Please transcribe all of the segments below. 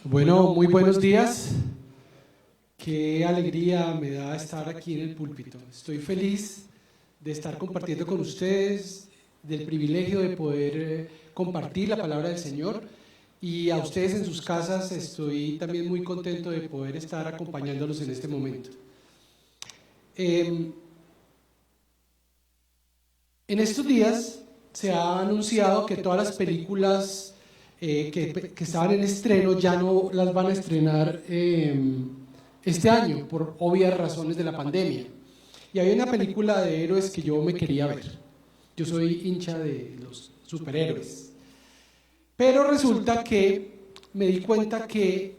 Bueno, muy buenos días. Qué alegría me da estar aquí en el púlpito. Estoy feliz de estar compartiendo con ustedes, del privilegio de poder compartir la palabra del Señor, y a ustedes en sus casas estoy también muy contento de poder estar acompañándolos en este momento. En estos días se ha anunciado que todas las películas que estaban en estreno ya no las van a estrenar este año por obvias razones de la pandemia. Y había una película de héroes que yo me quería ver. Yo soy hincha de los superhéroes. Pero resulta que me di cuenta que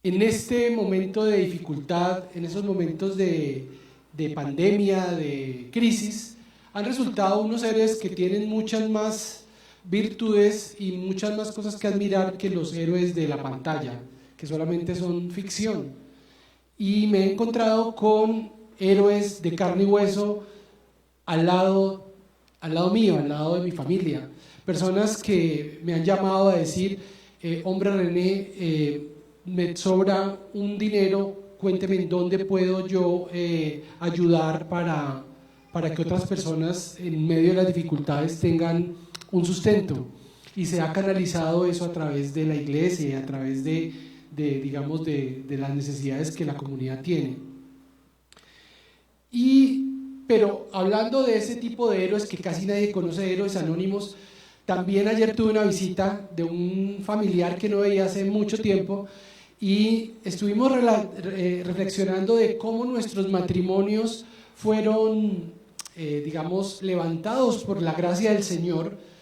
en este momento de dificultad, en esos momentos de pandemia, de crisis, han resultado unos héroes que tienen muchas más virtudes y muchas más cosas que admirar que los héroes de la pantalla, que solamente son ficción. Y me he encontrado con héroes de carne y hueso al lado mío, al lado de mi familia. Personas que me han llamado a decir, hombre René, me sobra un dinero, cuénteme en dónde puedo yo ayudar para que otras personas en medio de las dificultades tengan un sustento. Y se ha canalizado eso a través de la iglesia, a través de las necesidades que la comunidad tiene. Pero hablando de ese tipo de héroes que casi nadie conoce, héroes anónimos, también ayer tuve una visita de un familiar que no veía hace mucho tiempo, y estuvimos reflexionando de cómo nuestros matrimonios fueron, levantados por la gracia del Señor,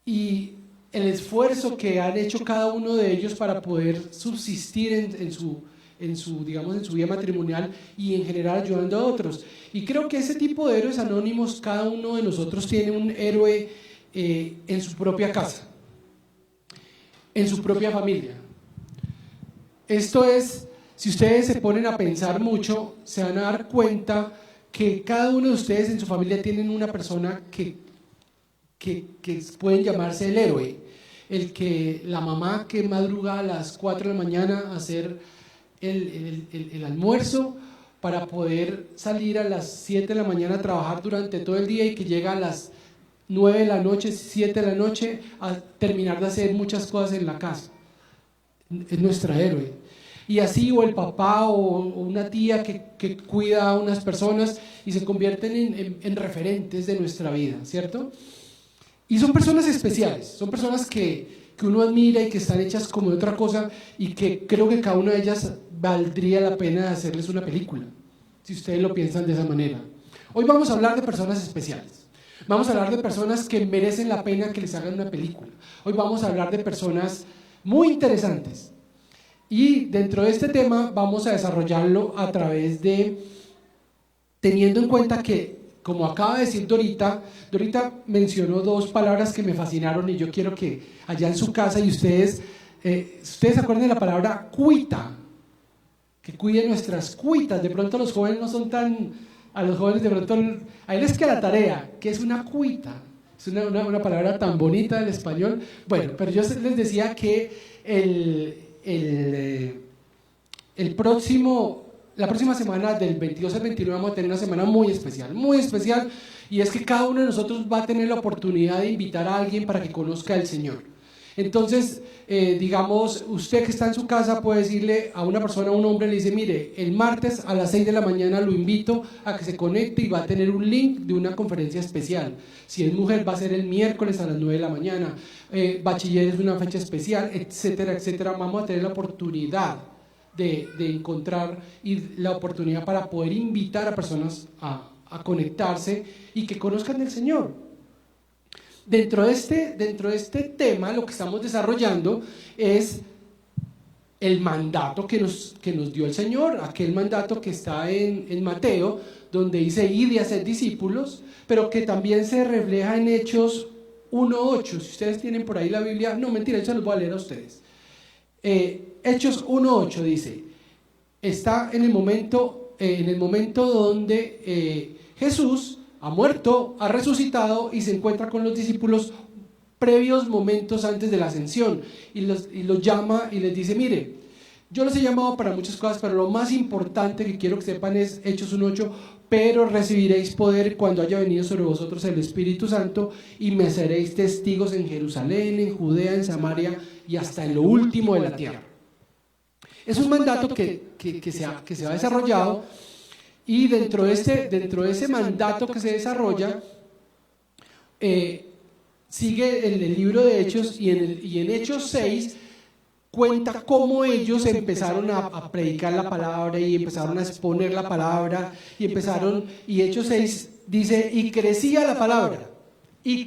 y el esfuerzo que han hecho cada uno de ellos para poder subsistir en su vida matrimonial y en general ayudando a otros. Y creo que ese tipo de héroes anónimos, cada uno de nosotros tiene un héroe en su propia casa, en su propia familia. Esto es, si ustedes se ponen a pensar mucho, se van a dar cuenta que cada uno de ustedes en su familia tienen una persona que pueden llamarse el héroe. La mamá que madruga a las 4 de la mañana a hacer el almuerzo para poder salir a las 7 de la mañana a trabajar durante todo el día, y que llega a las 9 de la noche, 7 de la noche a terminar de hacer muchas cosas en la casa. Es nuestra héroe. Y así, o el papá o una tía que cuida a unas personas y se convierten en referentes de nuestra vida, ¿cierto? Y son personas especiales, son personas que uno admira y que están hechas como de otra cosa, y que creo que cada una de ellas valdría la pena hacerles una película, si ustedes lo piensan de esa manera. Hoy vamos a hablar de personas especiales. Vamos a hablar de personas que merecen la pena que les hagan una película. Hoy vamos a hablar de personas muy interesantes. Y dentro de este tema vamos a desarrollarlo a través de, teniendo en cuenta que, como acaba de decir Dorita mencionó dos palabras que me fascinaron, y yo quiero que allá en su casa y ustedes se acuerden de la palabra cuita, que cuiden nuestras cuitas. De pronto los jóvenes no son tan, a los jóvenes de pronto, a él les queda la tarea, que es una cuita. Es una palabra tan bonita del español. Bueno, pero yo les decía que la próxima semana, del 22 al 29, vamos a tener una semana muy especial, y es que cada uno de nosotros va a tener la oportunidad de invitar a alguien para que conozca al Señor. Entonces, usted que está en su casa puede decirle a una persona, a un hombre, le dice, mire, el martes a las 6 de la mañana lo invito a que se conecte, y va a tener un link de una conferencia especial. Si es mujer, va a ser el miércoles a las 9 de la mañana. Bachiller es una fecha especial, etcétera, etcétera. Vamos a tener la oportunidad de encontrar, y la oportunidad para poder invitar a personas a conectarse y que conozcan del Señor. Dentro de este tema, lo que estamos desarrollando es el mandato que nos dio el Señor, aquel mandato que está en Mateo, donde dice id y hacer discípulos, pero que también se refleja en Hechos 1:8. Si ustedes tienen por ahí la Biblia, no, mentira, yo se los voy a leer a ustedes. Hechos 1:8 dice, está en el momento donde Jesús ha muerto, ha resucitado y se encuentra con los discípulos previos momentos antes de la ascensión, y los llama y les dice: mire, yo los he llamado para muchas cosas, pero lo más importante que quiero que sepan es Hechos 1:8: pero recibiréis poder cuando haya venido sobre vosotros el Espíritu Santo, y me seréis testigos en Jerusalén, en Judea, en Samaria y hasta en lo último de la tierra. Es un mandato que se ha desarrollado, y dentro de ese mandato que se desarrolla, sigue el libro de Hechos, y en Hechos 6 cuenta cómo ellos empezaron a predicar la palabra y empezaron a exponer la palabra, y Hechos 6 dice: y crecía la palabra, y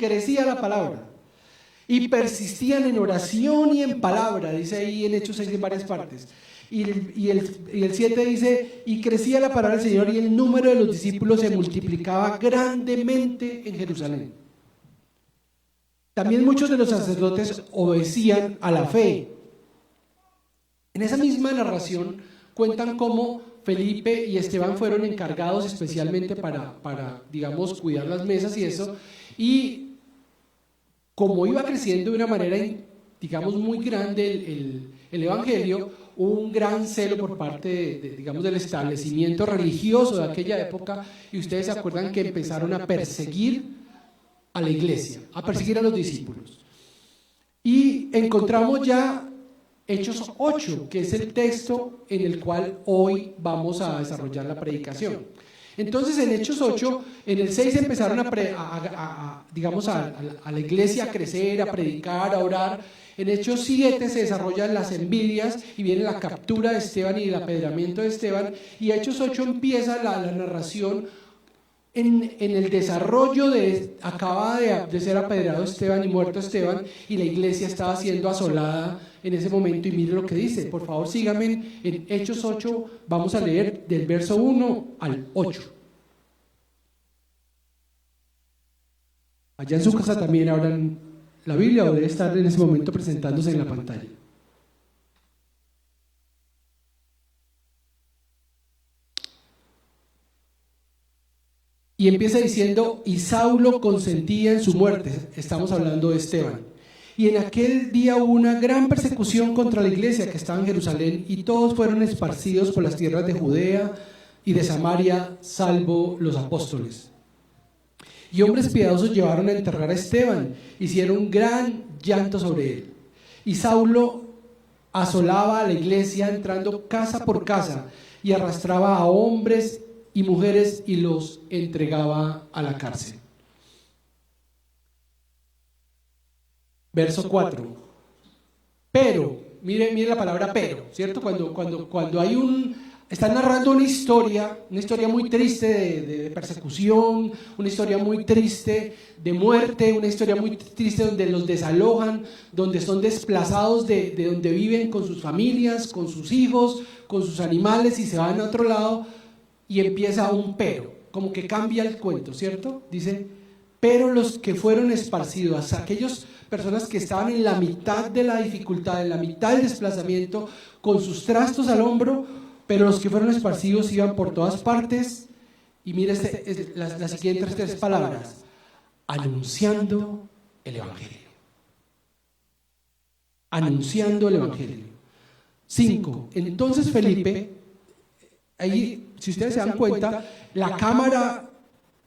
persistían en oración y en palabra, dice ahí en Hechos 6 en varias partes. Y el 7 dice: y crecía la palabra del Señor, y el número de los discípulos se multiplicaba grandemente en Jerusalén. También muchos de los sacerdotes obedecían a la fe. En esa misma narración cuentan cómo Felipe y Esteban fueron encargados especialmente para digamos, cuidar las mesas y eso, y como iba creciendo de una manera, digamos, muy grande el evangelio, hubo un gran celo por parte digamos, del establecimiento religioso de aquella época, y ustedes se acuerdan que empezaron a perseguir a la iglesia, a perseguir a los discípulos. Y encontramos ya Hechos 8, que es el texto en el cual hoy vamos a desarrollar la predicación. Entonces, en Hechos 8, en el 6 empezaron digamos, a la iglesia a crecer, a predicar, a orar. En Hechos 7 se desarrollan las envidias y viene la captura de Esteban y el apedreamiento de Esteban. Y Hechos 8 empieza la narración en el desarrollo acaba de ser apedreado Esteban y muerto Esteban, y la iglesia estaba siendo asolada en ese momento. Y miren lo que dice, por favor síganme en Hechos 8, vamos a leer del verso 1 al 8. Allá en su casa también abran la Biblia, o debe estar en ese momento presentándose en la pantalla. Y empieza diciendo: y Saulo consentía en su muerte. Estamos hablando de Esteban. Y en aquel día hubo una gran persecución contra la iglesia que estaba en Jerusalén, y todos fueron esparcidos por las tierras de Judea y de Samaria, salvo los apóstoles. Y hombres piadosos llevaron a enterrar a Esteban, hicieron un gran llanto sobre él. Y Saulo asolaba a la iglesia, entrando casa por casa, y arrastraba a hombres y mujeres y los entregaba a la cárcel. Verso 4. Pero, mire la palabra pero, ¿cierto? Cuando hay está narrando una historia muy triste de persecución, una historia muy triste de muerte, una historia muy triste donde los desalojan, donde son desplazados de donde viven con sus familias, con sus hijos, con sus animales, y se van a otro lado. Y empieza un pero, como que cambia el cuento, ¿cierto? Dice: pero los que fueron esparcidos, aquellas personas que estaban en la mitad de la dificultad, en la mitad del desplazamiento, con sus trastos al hombro, pero los que fueron esparcidos iban por todas partes. Y mira las siguientes 3 palabras: anunciando el evangelio. Anunciando el evangelio. 5. Entonces Felipe, ahí, si ustedes se dan cuenta, la cámara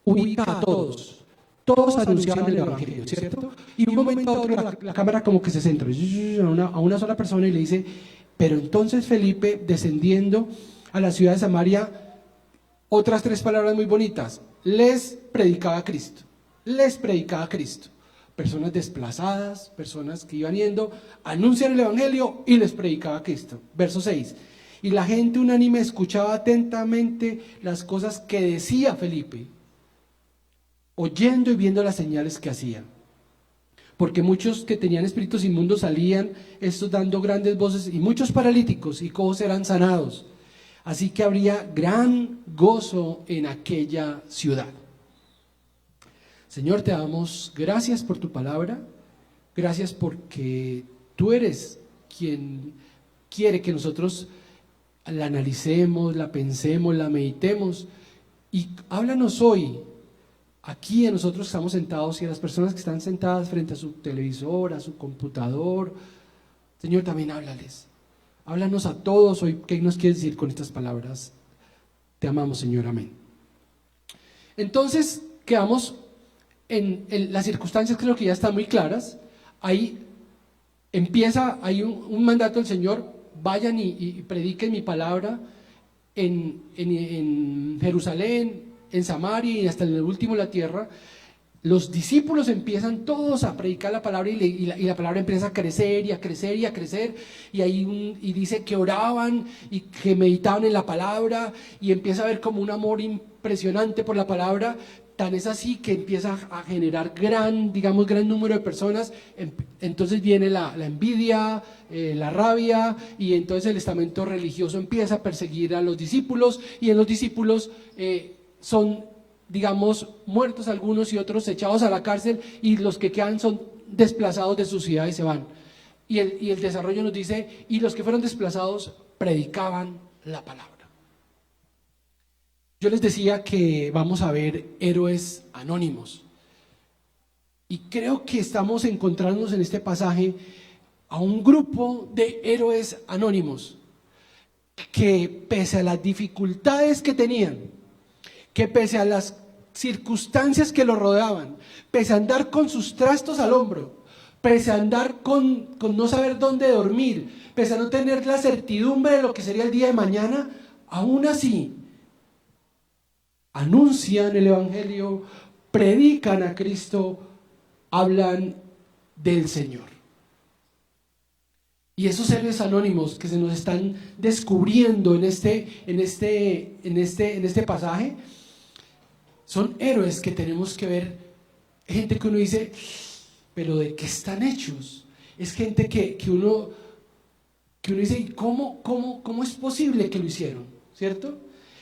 ubica a todos. Todos anunciaban el evangelio, ¿cierto? Y un momento a otro la cámara como que se centra a una sola persona y le dice: pero entonces Felipe, descendiendo a la ciudad de Samaria, otras 3 palabras muy bonitas: les predicaba a Cristo. Les predicaba a Cristo. Personas desplazadas, personas que iban yendo, anuncian el evangelio y les predicaba a Cristo. Verso 6. Y la gente unánime escuchaba atentamente las cosas que decía Felipe, oyendo y viendo las señales que hacía. Porque muchos que tenían espíritus inmundos salían, estos dando grandes voces, y muchos paralíticos y cojos eran sanados. Así que habría gran gozo en aquella ciudad. Señor, te damos gracias por tu palabra. Gracias porque tú eres quien quiere que nosotros la analicemos, la pensemos, la meditemos. Y háblanos hoy aquí a nosotros estamos sentados y a las personas que están sentadas frente a su televisor, a su computador, Señor, también háblales. Háblanos a todos hoy. ¿Qué nos quieres decir con estas palabras? Te amamos, Señor, amén. Entonces, quedamos en las circunstancias, creo que ya están muy claras. Ahí hay un mandato del Señor: vayan y prediquen mi palabra en Jerusalén, en Samaria y hasta en el último la tierra. Los discípulos empiezan todos a predicar la palabra y la palabra empieza a crecer y a crecer y a crecer, y dice que oraban y que meditaban en la palabra, y empieza a haber como un amor impresionante por la palabra. Tan es así que empieza a generar gran número de personas. Entonces viene la envidia, la rabia, y entonces el estamento religioso empieza a perseguir a los discípulos, y en los discípulos son, muertos algunos y otros echados a la cárcel, y los que quedan son desplazados de su ciudad y se van. Y el desarrollo nos dice: y los que fueron desplazados predicaban la palabra. Yo les decía que vamos a ver héroes anónimos, y creo que estamos encontrándonos en este pasaje a un grupo de héroes anónimos que, pese a las dificultades que tenían, que pese a las circunstancias que los rodeaban, pese a andar con sus trastos al hombro, pese a andar con no saber dónde dormir, pese a no tener la certidumbre de lo que sería el día de mañana, aún así anuncian el Evangelio, predican a Cristo, hablan del Señor. Y esos héroes anónimos que se nos están descubriendo en este pasaje son héroes que tenemos que ver. Gente que uno dice: ¿pero de qué están hechos? Es gente que uno dice: ¿cómo es posible que lo hicieron? ¿Cierto?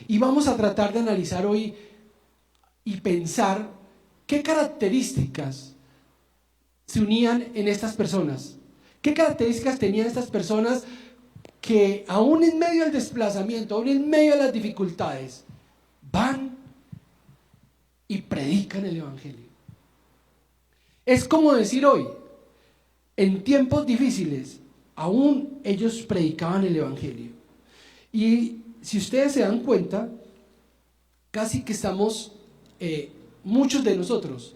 Y vamos a tratar de analizar hoy y pensar qué características se unían en estas personas. ¿Qué características tenían estas personas que, aún en medio del desplazamiento, aún en medio de las dificultades, van y predican el Evangelio? Es como decir hoy: en tiempos difíciles, aún ellos predicaban el Evangelio. Y si ustedes se dan cuenta, casi que estamos, muchos de nosotros,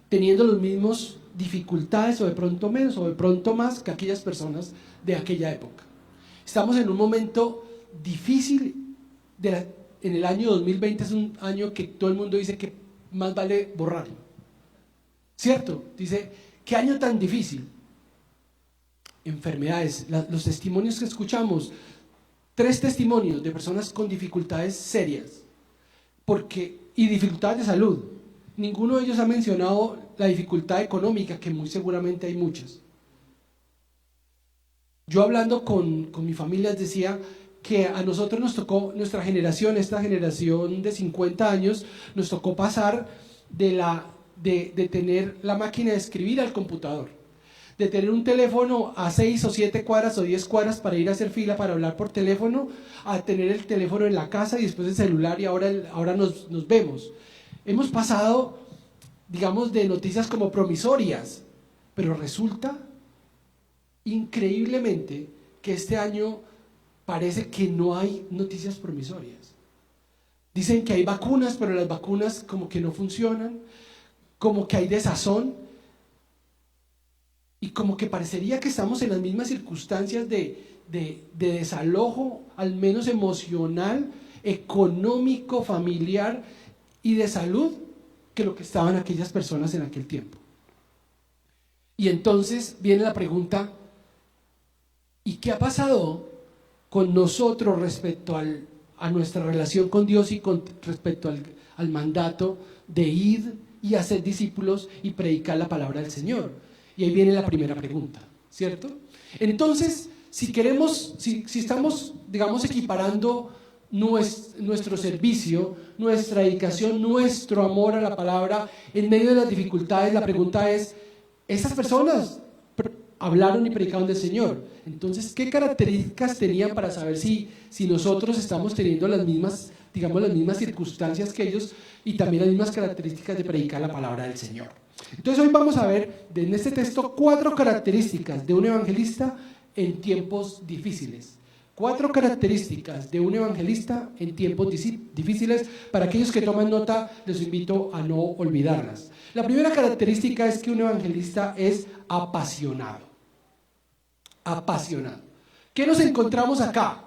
teniendo las mismas dificultades, o de pronto menos, o de pronto más, que aquellas personas de aquella época. Estamos en un momento difícil. En el año 2020 es un año que todo el mundo dice que más vale borrarlo, ¿cierto? Dice: ¿qué año tan difícil? Enfermedades, los testimonios que escuchamos, 3 testimonios de personas con dificultades serias y dificultades de salud. Ninguno de ellos ha mencionado la dificultad económica, que muy seguramente hay muchas. Yo, hablando con mi familia, les decía que a nosotros nos tocó, nuestra generación, esta generación de 50 años, nos tocó pasar de tener la máquina de escribir al computador, de tener un teléfono a 6 o 7 cuadras o 10 cuadras para ir a hacer fila para hablar por teléfono, a tener el teléfono en la casa y después el celular, y ahora nos vemos. Hemos pasado, de noticias como promisorias, pero resulta increíblemente que este año parece que no hay noticias promisorias. Dicen que hay vacunas, pero las vacunas como que no funcionan, como que hay desazón, y como que parecería que estamos en las mismas circunstancias de desalojo, al menos emocional, económico, familiar y de salud, que lo que estaban aquellas personas en aquel tiempo. Y entonces viene la pregunta: ¿y qué ha pasado con nosotros respecto a nuestra relación con Dios y respecto al mandato de ir y hacer discípulos y predicar la palabra del Señor? Y ahí viene la primera pregunta, ¿cierto? Entonces, si estamos, equiparando nuestro servicio, nuestra dedicación, nuestro amor a la palabra en medio de las dificultades, la pregunta es: ¿esas personas hablaron y predicaron del Señor. Entonces, ¿qué características tenían para saber si nosotros estamos teniendo las mismas, digamos, las mismas circunstancias que ellos y también las mismas características de predicar la palabra del Señor? Entonces, hoy vamos a ver en este texto 4 características de un evangelista en tiempos difíciles. 4 características de un evangelista en tiempos difíciles. Para aquellos que toman nota, les invito a no olvidarlas. La primera característica es que un evangelista es apasionado. Apasionado. ¿Qué nos encontramos acá?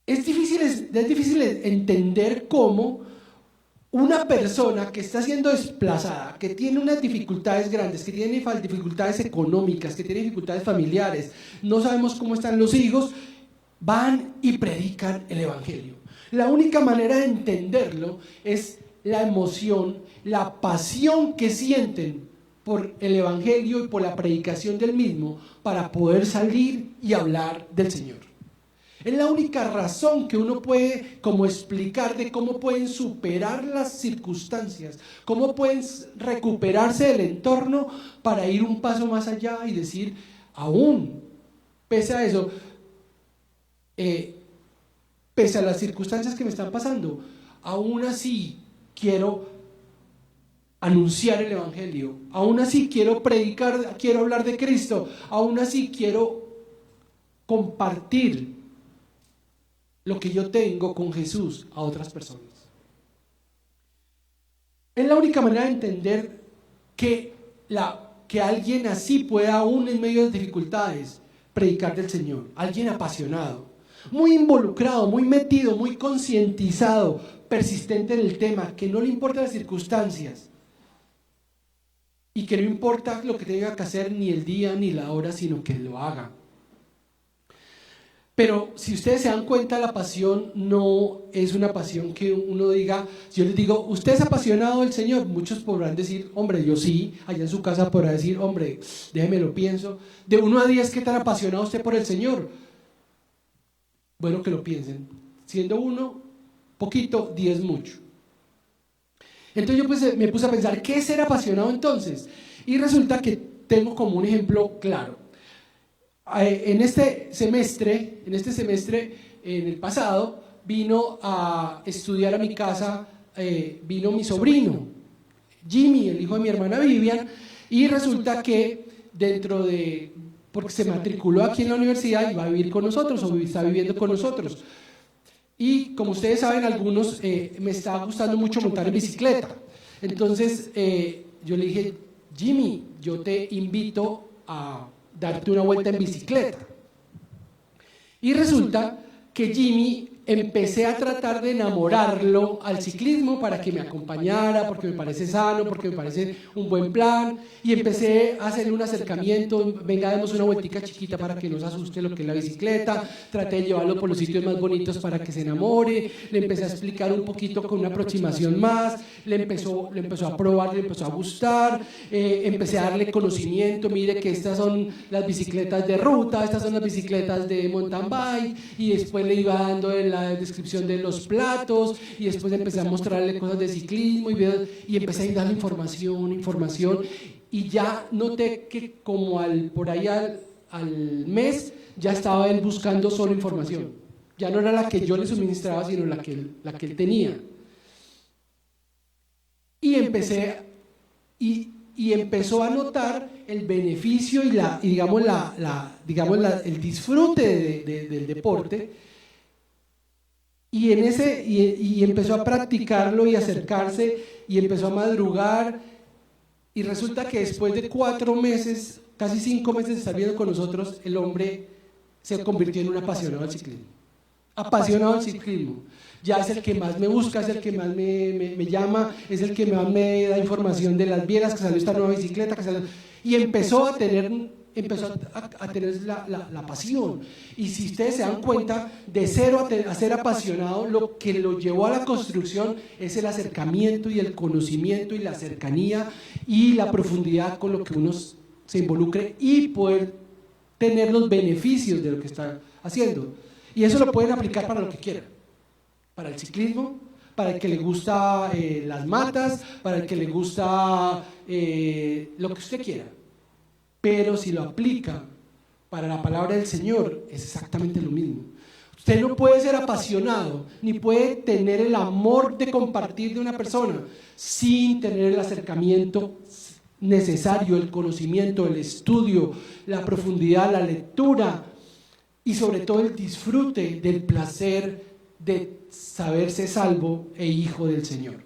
Es difícil entender cómo una persona que está siendo desplazada, que tiene unas dificultades grandes, que tiene dificultades económicas, que tiene dificultades familiares, no sabemos cómo están los hijos, van y predican el evangelio. La única manera de entenderlo es la emoción, la pasión que sienten por el evangelio y por la predicación del mismo para poder salir y hablar del Señor. Es la única razón que uno puede como explicar de cómo pueden superar las circunstancias, cómo pueden recuperarse del entorno para ir un paso más allá y decir, aún, pese a eso, pese a las circunstancias que me están pasando, aún así quiero anunciar el evangelio, aún así quiero predicar, quiero hablar de Cristo, aún así quiero compartir lo que yo tengo con Jesús a otras personas. Es la única manera de entender que alguien así pueda, aún en medio de dificultades, predicar del Señor. Alguien apasionado, muy involucrado, muy metido, muy concientizado, persistente en el tema, que no le importan las circunstancias y que no importa lo que tenga que hacer ni el día ni la hora, sino que lo haga. Pero si ustedes se dan cuenta, la pasión no es una pasión que uno diga, si yo les digo, ¿usted es apasionado del Señor? Muchos podrán decir, hombre, yo sí. Allá en su casa podrá decir, hombre, déjeme lo pienso. De 1 a 10, ¿qué tan apasionado usted por el Señor? Bueno, que lo piensen. Siendo 1, poquito, 10, mucho. Entonces yo pues me puse a pensar, ¿qué es ser apasionado entonces? Y resulta que tengo como un ejemplo claro. En este semestre, en el pasado, vino a estudiar a mi casa, vino mi sobrino, Jimmy, el hijo de mi hermana Vivian, y resulta que porque se matriculó aquí en la universidad y va a vivir con nosotros, o está viviendo con nosotros. Y como ustedes saben, algunos, me está gustando mucho montar en bicicleta. Entonces, yo le dije, Jimmy, yo te invito a darte una vuelta en bicicleta. Y resulta que Jimmy, empecé a tratar de enamorarlo al ciclismo para que me acompañara, porque me parece sano, porque me parece un buen plan, y empecé a hacerle un acercamiento, venga, demos una vueltica chiquita para que no se asuste lo que es la bicicleta, traté de llevarlo por los sitios más bonitos para que se enamore, le empecé a explicar un poquito con una aproximación más, le empezó a probar, le empezó a gustar, empecé a darle conocimiento, mire que estas son las bicicletas de ruta, estas son las bicicletas de mountain bike, y después le iba dando la descripción de los platos, y después empecé a mostrarle cosas de ciclismo y empecé a darle información, y ya noté que como por ahí al mes ya estaba él buscando solo información, ya no era la que yo le suministraba, sino la que él tenía, y empezó a notar el beneficio y el disfrute del deporte. Y empezó a practicarlo y acercarse y empezó a madrugar, y resulta que después de 4 meses, casi 5 meses de estar viendo con nosotros, el hombre se convirtió en un apasionado del ciclismo. Apasionado del ciclismo. Ya es el que más me busca, es el que más me llama, es el que más me da información de las vieras, que salió esta nueva bicicleta, y empezó a tener la pasión. Y si ustedes se dan cuenta, de cero a ser apasionado, lo que lo llevó a la construcción es el acercamiento y el conocimiento y la cercanía y la profundidad con lo que uno se involucre y poder tener los beneficios de lo que está haciendo. Y eso lo pueden aplicar para lo que quieran, para el ciclismo, para el que le gusta las matas, para el que le gusta lo que usted quiera. Pero si lo aplica para la palabra del Señor, es exactamente lo mismo. Usted no puede ser apasionado, ni puede tener el amor de compartir de una persona sin tener el acercamiento necesario, el conocimiento, el estudio, la profundidad, la lectura y sobre todo el disfrute del placer de saberse salvo e hijo del Señor.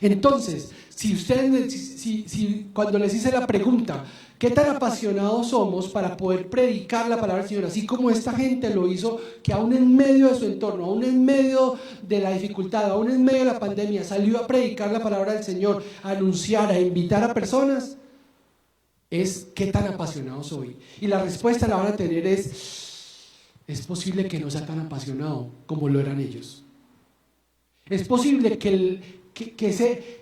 Entonces, si cuando les hice la pregunta, ¿qué tan apasionados somos para poder predicar la palabra del Señor? Así como esta gente lo hizo, que aún en medio de su entorno, aún en medio de la dificultad, aún en medio de la pandemia, salió a predicar la palabra del Señor, a anunciar, a invitar a personas, es ¿qué tan apasionados soy? Y la respuesta la van a tener es posible que no sea tan apasionado como lo eran ellos. Es posible que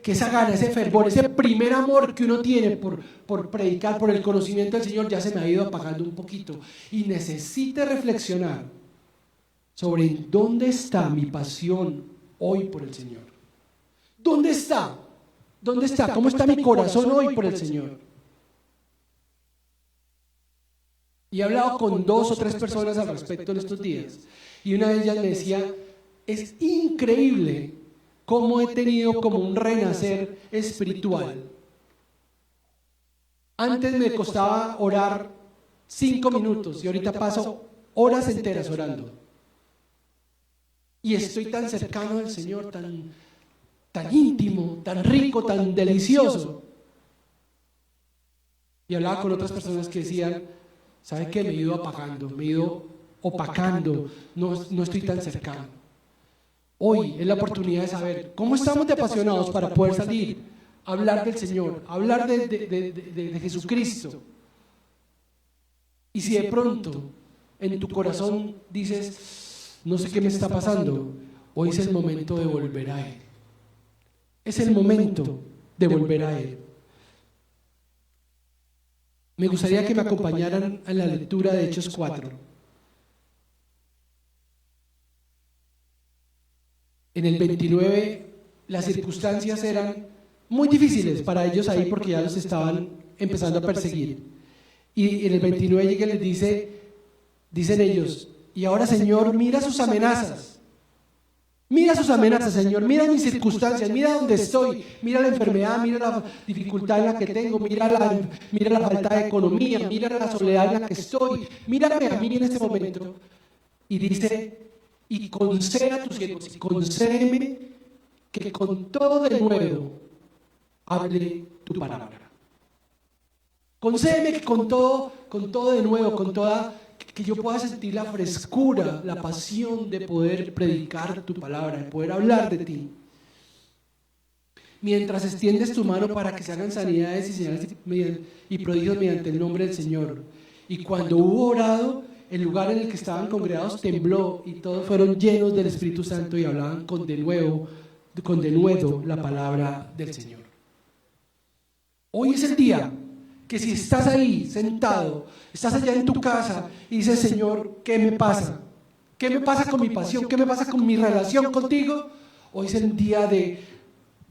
esa gana, ese fervor, ese primer amor que uno tiene por predicar, por el conocimiento del Señor, ya se me ha ido apagando un poquito. Y necesite reflexionar sobre dónde está mi pasión hoy por el Señor. ¿Dónde está? ¿Dónde está? ¿Cómo está mi corazón hoy por el Señor? Y he hablado con 2 o 3 personas al respecto en estos días. Y una de ellas me decía, es increíble cómo he tenido como un renacer espiritual. Antes me costaba orar 5 minutos y ahorita paso horas enteras orando. Y estoy tan cercano del Señor, tan íntimo, tan rico, tan delicioso. Y hablaba con otras personas que decían, ¿sabe qué? Me he ido apagando, me he ido opacando, no estoy tan cercano. Hoy es la oportunidad de saber cómo estamos de apasionados para poder salir, hablar del Señor, hablar de Jesucristo. Y si de pronto en tu corazón dices, no sé qué me está pasando, hoy es el momento de volver a Él. Es el momento de volver a Él. Me gustaría que me acompañaran a la lectura de Hechos 4. En el 29 las circunstancias eran muy difíciles para ellos ahí porque ya los estaban empezando a perseguir. Y en el 29 llega y les dicen ellos, y ahora Señor, mira sus amenazas. Mira sus amenazas, Señor, mira mis circunstancias, mira dónde estoy, mira la enfermedad, mira la dificultad en la que tengo, mira la falta de economía, mira la soledad en la que estoy, mírame a mí en este momento. Y dice, y concede a tus siervos, y concédeme que con todo de nuevo hable tu palabra. Concédeme que con todo de nuevo, que yo pueda sentir la frescura, la pasión de poder predicar tu palabra, de poder hablar de ti. Mientras extiendes tu mano para que se hagan sanidades y señales y prodigios mediante el nombre del Señor. Y cuando hubo orado, el lugar en el que estaban congregados tembló y todos fueron llenos del Espíritu Santo y hablaban con denuedo la palabra del Señor. Hoy es el día que si estás ahí sentado, estás allá en tu casa y dices, Señor, ¿qué me pasa? ¿Qué me pasa con mi pasión? ¿Qué me pasa con mi relación contigo? Hoy es el día de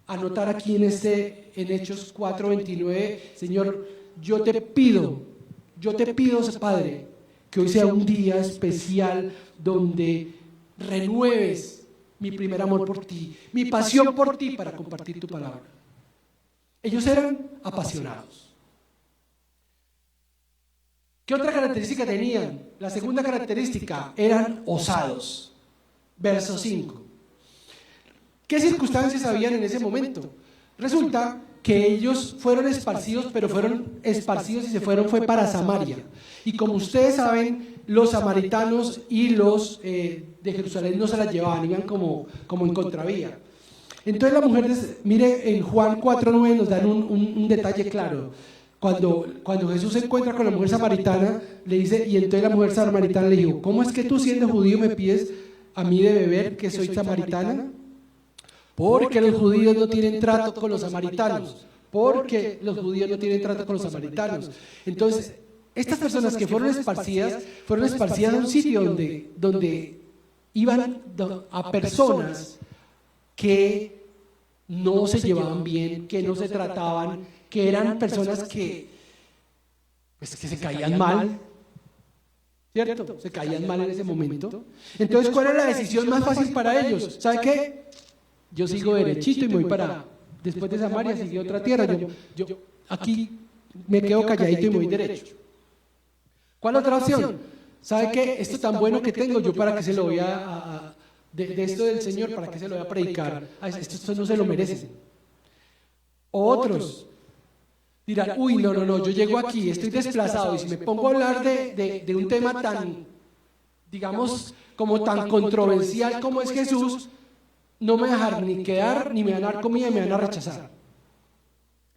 anotar aquí en Hechos 4:29, Señor, yo te pido, Padre, que hoy sea un día especial donde renueves mi primer amor por ti, mi pasión por ti para compartir tu palabra. Ellos eran apasionados. ¿Qué otra característica tenían? La segunda característica, eran osados. Verso 5. ¿Qué circunstancias habían en ese momento? Resulta que ellos fueron esparcidos, pero fueron esparcidos y fue para Samaria. Y como ustedes saben, los samaritanos y los de Jerusalén no se las llevaban, iban como en contravía. Entonces la mujer, mire, en Juan 4:9 nos dan un detalle claro. Cuando Jesús se encuentra con la mujer samaritana, le dice, y entonces la mujer samaritana le dijo, ¿cómo es que tú siendo judío me pides a mí de beber que soy samaritana? Porque los judíos no tienen trato con los samaritanos. Porque los judíos no tienen trato con los samaritanos. Entonces, estas personas que fueron esparcidas a un sitio donde iban a personas que no se llevaban bien, que no se trataban, que eran personas que se caían mal, ¿cierto? Se caían mal en ese momento. Entonces, ¿cuál es la decisión más fácil para ellos? ¿Sabe qué? Yo sigo derechito y me voy para, después de Samaria, sigue otra tierra. Yo aquí me quedo calladito y me voy derecho. ¿Cuál otra opción? ¿Sabe qué? Esto tan bueno que tengo, yo para qué se lo voy de esto del Señor, para qué se lo voy a predicar. Esto no se lo merecen. Otros dirán, uy, no, yo llego aquí, estoy desplazado y si me pongo a hablar de un tema tan, digamos, como tan controversial como es Jesús, no me van a dejar ni quedar, ni me van a dar comida y me van a rechazar.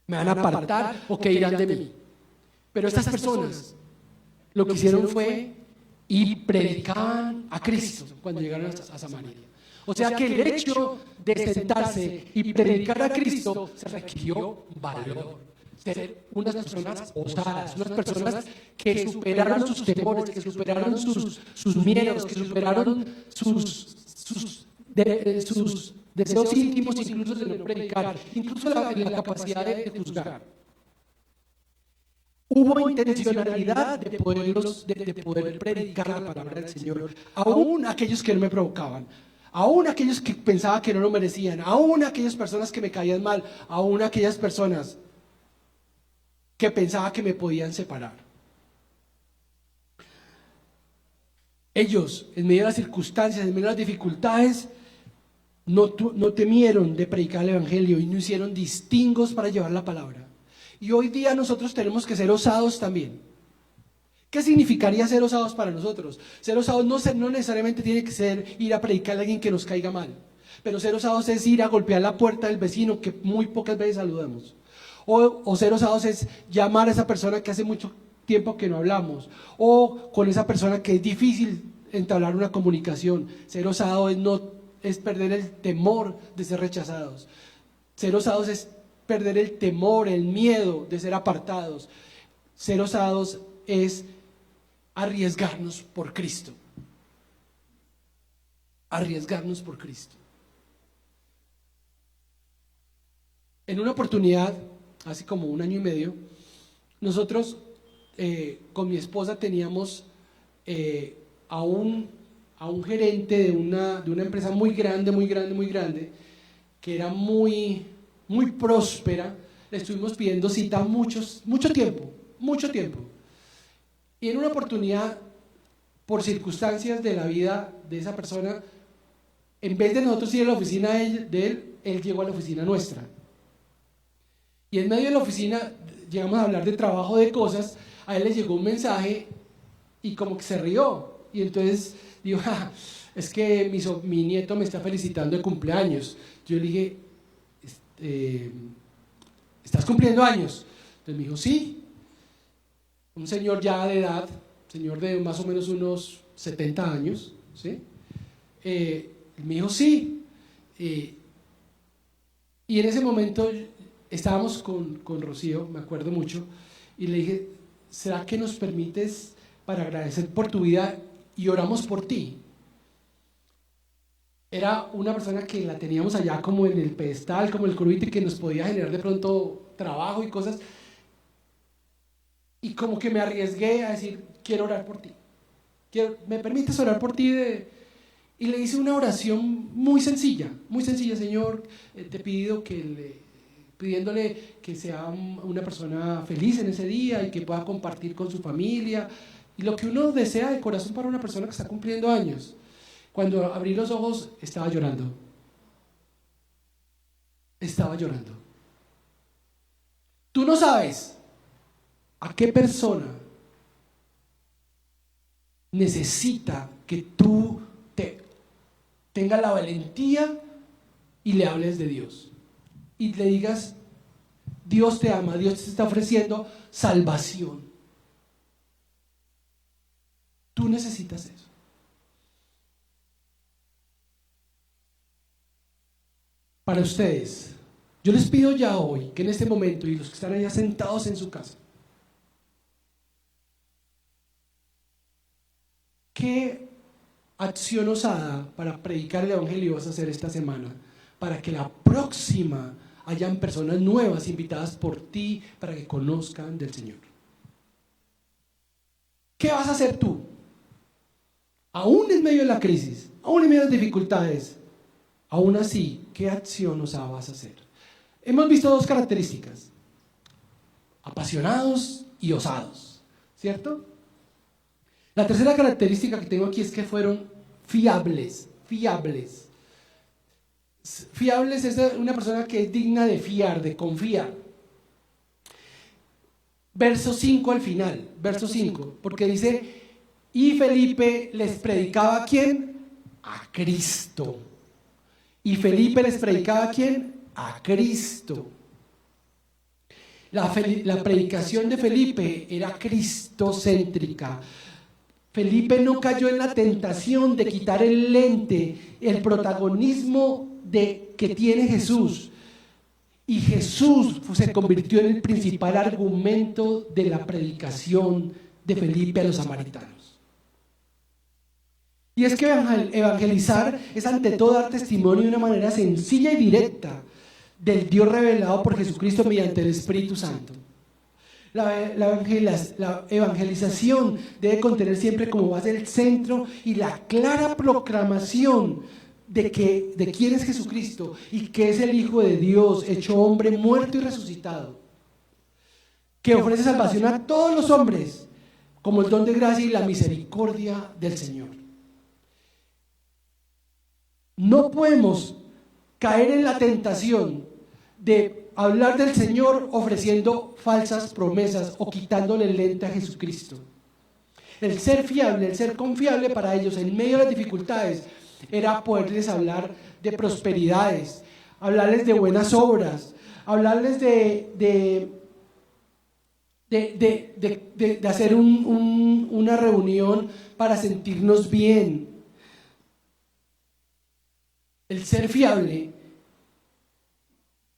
Me van a apartar o que irán de mí. Pero estas personas lo que hicieron fue y predicaban a Cristo cuando llegaron a Samaria. O sea que el hecho de sentarse y predicar a Cristo se requirió valor. Ser unas personas osadas, unas personas que superaron sus temores, que superaron sus miedos, que superaron sus deseos íntimos, incluso de no predicar, incluso la capacidad de juzgar. Hubo intencionalidad de poder predicar la palabra del Señor, aún aquellos que no me provocaban, aún aquellos que pensaba que no lo merecían, aún aquellas personas que me caían mal, aún aquellas personas que pensaba que me podían separar. Ellos, en medio de las circunstancias, en medio de las dificultades, no temieron de predicar el Evangelio y no hicieron distingos para llevar la palabra. Y hoy día nosotros tenemos que ser osados también. ¿Qué significaría ser osados para nosotros? Ser osados no necesariamente tiene que ser ir a predicar a alguien que nos caiga mal, pero ser osados es ir a golpear la puerta del vecino que muy pocas veces saludamos. O ser osados es llamar a esa persona que hace mucho tiempo que no hablamos, o con esa persona que es difícil entablar una comunicación. Ser osado es perder el temor de ser rechazados. Ser osados es perder el temor, el miedo de ser apartados. Ser osados es arriesgarnos por Cristo. Arriesgarnos por Cristo. En una oportunidad, hace como 1 año y medio, nosotros con mi esposa teníamos a un gerente de una empresa muy grande, que era muy próspera. Le estuvimos pidiendo cita mucho tiempo. Y en una oportunidad, por circunstancias de la vida de esa persona, en vez de nosotros ir a la oficina de él llegó a la oficina nuestra. Y en medio de la oficina llegamos a hablar de trabajo, de cosas. A él le llegó un mensaje y como que se rió. Y entonces dijo, es que mi nieto me está felicitando de cumpleaños. Yo le dije, ¿estás cumpliendo años? Entonces me dijo, sí. Un señor ya de edad, señor de más o menos unos 70 años, ¿sí? Me dijo, sí. Y en ese momento estábamos con Rocío, me acuerdo mucho, y le dije, ¿será que nos permites para agradecer por tu vida y oramos por ti? Era una persona que la teníamos allá como en el pedestal, como el curvito, y que nos podía generar de pronto trabajo y cosas. Y como que me arriesgué a decir, quiero orar por ti. ¿Me permites orar por ti? Y le hice una oración muy sencilla, Señor, te pido pidiéndole que sea una persona feliz en ese día y que pueda compartir con su familia y lo que uno desea de corazón para una persona que está cumpliendo años. Cuando abrí los ojos estaba llorando. Tú no sabes a qué persona necesita que tú tengas la valentía y le hables de Dios. Y le digas, Dios te ama, Dios te está ofreciendo salvación. Tú necesitas eso. Para ustedes, yo les pido ya hoy, que en este momento, y los que están allá sentados en su casa, ¿qué acción osada para predicar el Evangelio vas a hacer esta semana? Para que la próxima hayan personas nuevas invitadas por ti para que conozcan del Señor. ¿Qué vas a hacer tú? Aún en medio de la crisis, aún en medio de las dificultades, aún así, ¿qué acción osada vas a hacer? Hemos visto dos características: apasionados y osados, ¿cierto? La tercera característica que tengo aquí es que fueron fiables. Fiables es una persona que es digna de fiar, de confiar. Verso 5 al final, verso 5, porque dice: y Felipe les predicaba ¿a quién? A Cristo. Y Felipe les predicaba ¿a quién? A Cristo. La predicación de Felipe era cristocéntrica. Felipe no cayó en la tentación de quitar el lente, el protagonismo que tiene Jesús. Y Jesús se convirtió en el principal argumento de la predicación de Felipe a los samaritanos. Y es que evangelizar es ante todo dar testimonio de una manera sencilla y directa del Dios revelado por Jesucristo mediante el Espíritu Santo. La evangelización debe contener siempre como base el centro y la clara proclamación de quién es Jesucristo y que es el Hijo de Dios, hecho hombre, muerto y resucitado, que ofrece salvación a todos los hombres como el don de gracia y la misericordia del Señor. No podemos caer en la tentación de hablar del Señor ofreciendo falsas promesas o quitándole el lente a Jesucristo. El ser fiable, el ser confiable para ellos en medio de las dificultades era poderles hablar de prosperidades, hablarles de buenas obras, hablarles de hacer una reunión para sentirnos bien. El ser fiable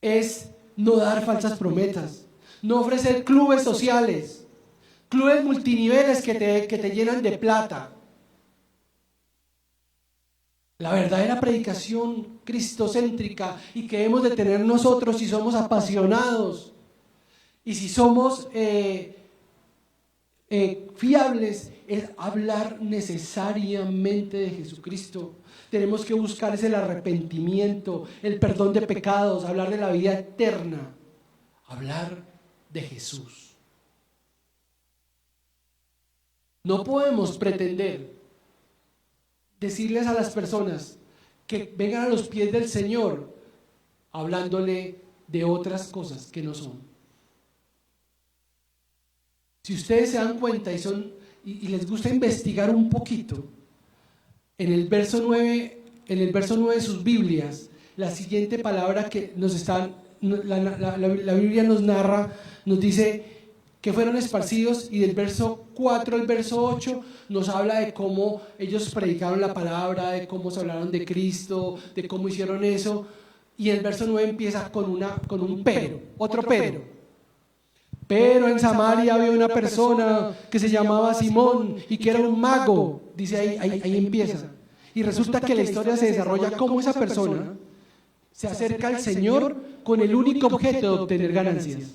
es no dar falsas promesas, no ofrecer clubes sociales, clubes multiniveles que te llenan de plata. La verdadera predicación cristocéntrica y que hemos de tener nosotros si somos apasionados y si somos fiables es hablar necesariamente de Jesucristo. Tenemos que buscar el arrepentimiento, el perdón de pecados, hablar de la vida eterna, hablar de Jesús. No podemos pretender decirles a las personas que vengan a los pies del Señor hablándole de otras cosas que no son. Si ustedes se dan cuenta y les gusta investigar un poquito, en el verso 9 de sus Biblias, la siguiente palabra que la Biblia nos narra, nos dice que fueron esparcidos, y del verso 4 al verso 8 nos habla de cómo ellos predicaron la palabra, de cómo se hablaron de Cristo, de cómo hicieron eso, y el verso 9 empieza con un pero, otro pero. Pero en Samaria había una persona que se llamaba Simón y que era un mago, dice ahí empieza. Y resulta que la historia se desarrolla como esa persona se acerca al Señor con el único objeto de obtener ganancias.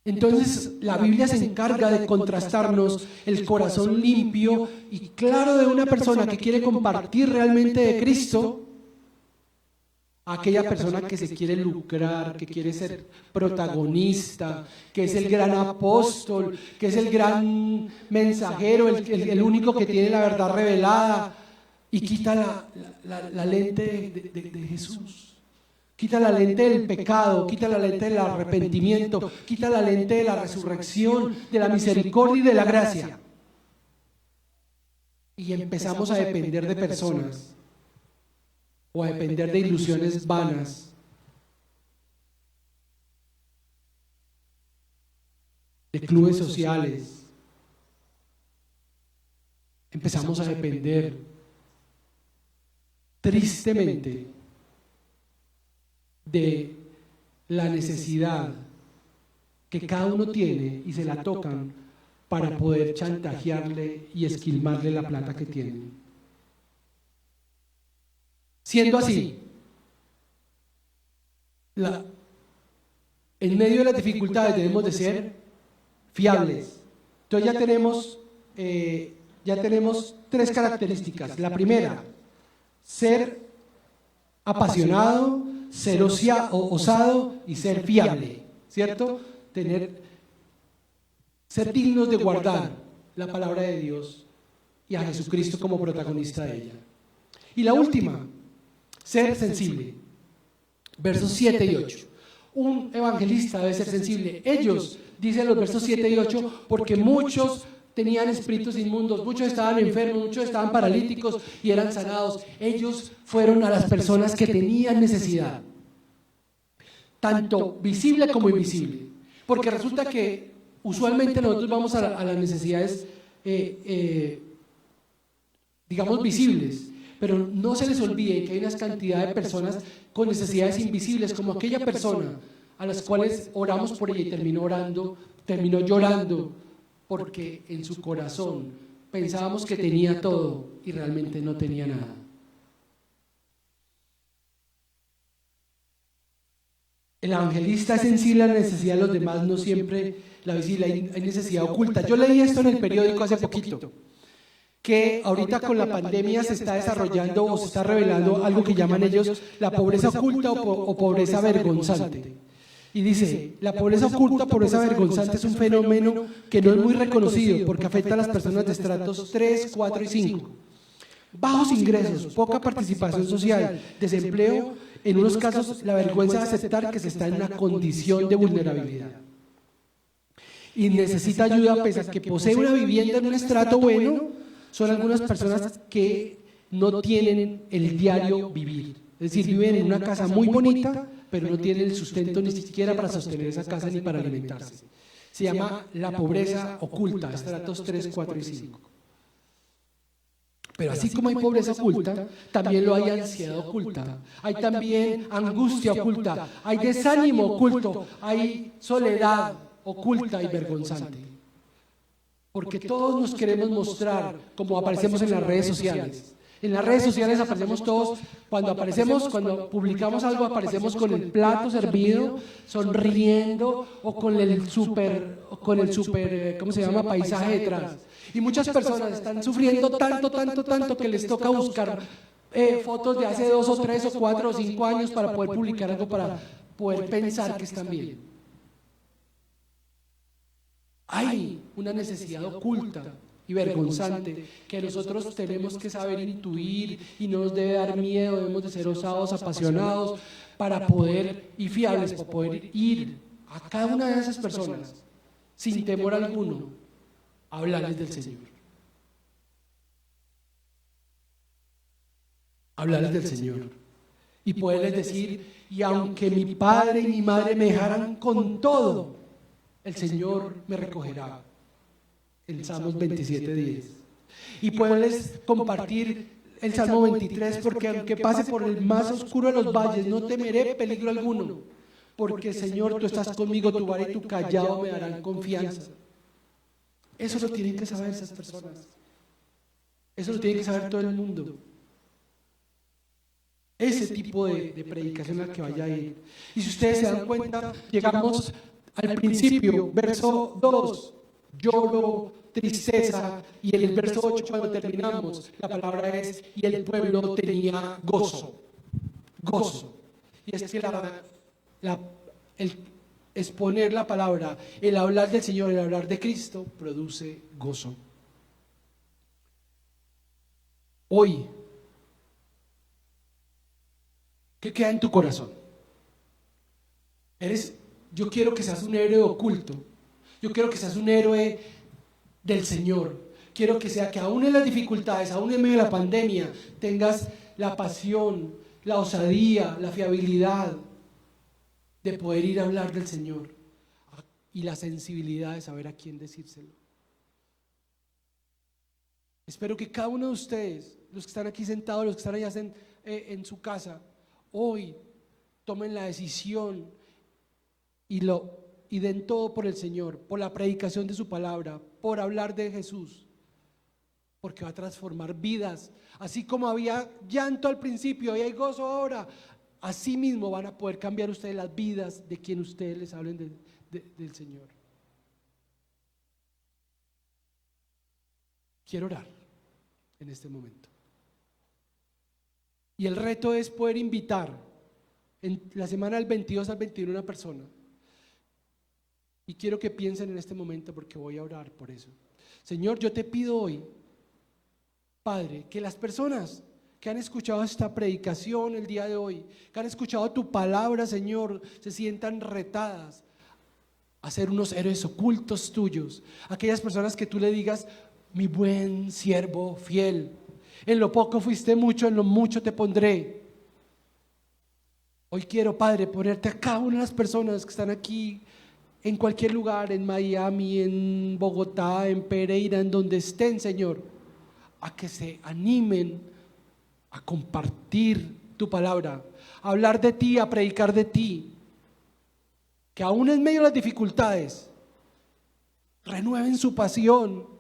Entonces la Biblia se encarga de contrastarnos el corazón limpio y claro de una persona que quiere compartir realmente de Cristo, a aquella persona que se quiere lucrar, que quiere ser protagonista, que es el gran apóstol, que es el gran mensajero, el único que tiene la verdad revelada, y quita la lente de Jesús. Quita la lente del pecado, quita la lente del arrepentimiento, quita la lente de la resurrección, de la misericordia y de la gracia. Y empezamos a depender de personas o a depender de ilusiones vanas, de clubes sociales. Empezamos a depender tristemente de la necesidad que cada uno tiene y se la tocan para poder chantajearle y esquilmarle la plata que tienen. Siendo así, en medio de las dificultades debemos de ser fiables. Entonces ya tenemos 3 características. La primera, ser apasionado, ser osado y ser fiable, ¿cierto? Ser dignos de guardar la palabra de Dios y a Jesucristo como protagonista de ella. Y la última, ser sensible. Versos 7 y 8. Un evangelista debe ser sensible. Ellos, dicen los versos 7 y 8, porque muchos tenían espíritus inmundos, muchos estaban enfermos, muchos estaban paralíticos y eran sanados. Ellos fueron a las personas que tenían necesidad, tanto visible como invisible. Porque resulta que usualmente nosotros vamos a las necesidades, digamos, visibles. Pero no se les olvide que hay una cantidad de personas con necesidades invisibles, como aquella persona a las cuales oramos por ella y terminó llorando, porque en su corazón pensábamos que tenía todo y realmente no tenía nada. El evangelista es sensible a la necesidad de los demás, no siempre la visible, hay necesidad oculta. Yo leí esto en el periódico hace poquito, que ahorita con la pandemia se está desarrollando o se está revelando algo que llaman ellos la pobreza oculta o pobreza vergonzante. Y dice, la pobreza oculta, pobreza vergonzante es un fenómeno que no es muy reconocido porque afecta a las personas de estratos 3, 4 y 5. Bajos ingresos, poca participación social, desempleo, en unos casos la vergüenza de aceptar que se está en una condición de vulnerabilidad. Y necesita ayuda pese a que posee una vivienda en un estrato bueno. Son algunas personas que no tienen el diario vivir, es decir, viven en una casa muy bonita, pero no tienen el sustento ni siquiera para sostener esa casa ni para alimentarse. Se llama la pobreza oculta, estratos 3, 4 y 5. Pero así como hay pobreza oculta, también lo hay ansiedad oculta, hay también angustia oculta, hay desánimo oculto, hay soledad oculta y vergonzante. Porque todos nos queremos mostrar como aparecemos en las redes sociales. En las redes sociales aparecemos todos, cuando publicamos algo aparecemos con el plato servido, sonriendo o con el super, ¿cómo se llama? Paisaje detrás. Y muchas personas están sufriendo tanto que les toca buscar fotos de hace 2 o 3 o 4 o 5 años para poder publicar algo, para poder pensar que están bien. Hay una necesidad oculta y vergonzante que nosotros tenemos que saber intuir y no nos debe dar miedo, debemos de ser osados, apasionados para poder y fiables, para poder ir a cada una de esas personas sin temor alguno a hablarles del Señor. Hablarles del Señor y poderles decir, y aunque mi padre y mi madre me dejaran con todo, el Señor me recogerá. El Salmos 27:10. Y poderles compartir el Salmo 23, porque aunque pase por el más oscuro de los valles, no temeré peligro alguno, porque Señor, tú estás conmigo, tu vara y tu callado me darán confianza. Eso lo tienen que saber esas personas. Eso lo tiene que saber todo el mundo. Ese tipo de predicación a la que vaya a ir. Y si ustedes se dan cuenta, llegamos al principio, verso 2, lloro, tristeza, y en el verso 8 cuando terminamos, la palabra es, y el pueblo tenía gozo. Y es que el exponer la palabra, el hablar del Señor, el hablar de Cristo, produce gozo. Hoy, ¿qué queda en tu corazón? Yo quiero que seas un héroe oculto. Yo quiero que seas un héroe del Señor. Quiero que sea que aún en las dificultades, aún en medio de la pandemia, tengas la pasión, la osadía, la fiabilidad de poder ir a hablar del Señor y la sensibilidad de saber a quién decírselo. Espero que cada uno de ustedes, los que están aquí sentados, los que están allá en su casa, hoy tomen la decisión y lo y den todo por el Señor, por la predicación de su palabra, por hablar de Jesús, porque va a transformar vidas. Así como había llanto al principio y hay gozo ahora, así mismo van a poder cambiar ustedes las vidas de quien ustedes les hablen del Señor. Quiero orar en este momento. Y el reto es poder invitar en la semana del 22 al 21 una persona. Y quiero que piensen en este momento porque voy a orar por eso. Señor, yo te pido hoy, Padre, que las personas que han escuchado esta predicación el día de hoy, que han escuchado tu palabra, Señor, se sientan retadas a ser unos héroes ocultos tuyos. Aquellas personas que tú le digas: mi buen siervo fiel, en lo poco fuiste mucho, en lo mucho te pondré. Hoy quiero, Padre, ponerte a cada una de las personas que están aquí, en cualquier lugar, en Miami, en Bogotá, en Pereira, en donde estén, Señor, a que se animen a compartir tu palabra, a hablar de ti, a predicar de ti, que aún en medio de las dificultades renueven su pasión,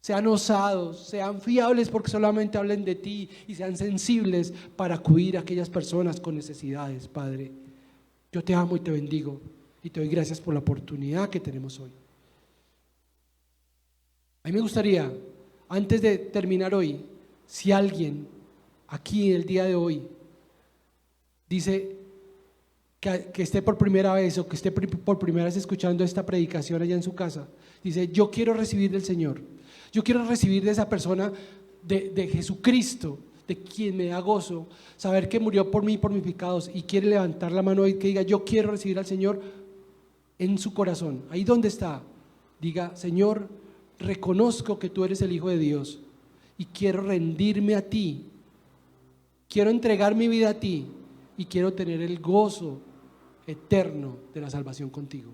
sean osados, sean fiables porque solamente hablen de ti, y sean sensibles para acudir a aquellas personas con necesidades. Padre, yo te amo y te bendigo y te doy gracias por la oportunidad que tenemos hoy. A mí me gustaría, antes de terminar hoy, si alguien aquí el día de hoy dice que esté por primera vez o que esté por primera vez escuchando esta predicación allá en su casa, dice: yo quiero recibir del Señor, yo quiero recibir de esa persona, de Jesucristo, de quien me da gozo, saber que murió por mí, por mis pecados, y quiere levantar la mano y que diga: yo quiero recibir al Señor en su corazón, ahí donde está, diga: Señor, reconozco que tú eres el Hijo de Dios y quiero rendirme a ti, quiero entregar mi vida a ti y quiero tener el gozo eterno de la salvación contigo.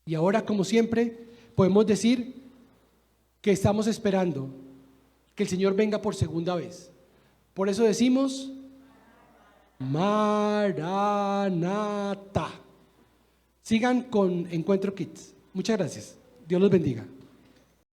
Y ahora, como siempre, podemos decir que estamos esperando que el Señor venga por segunda vez. Por eso decimos: Maranata. Sigan con Encuentro Kids. Muchas gracias. Dios los bendiga.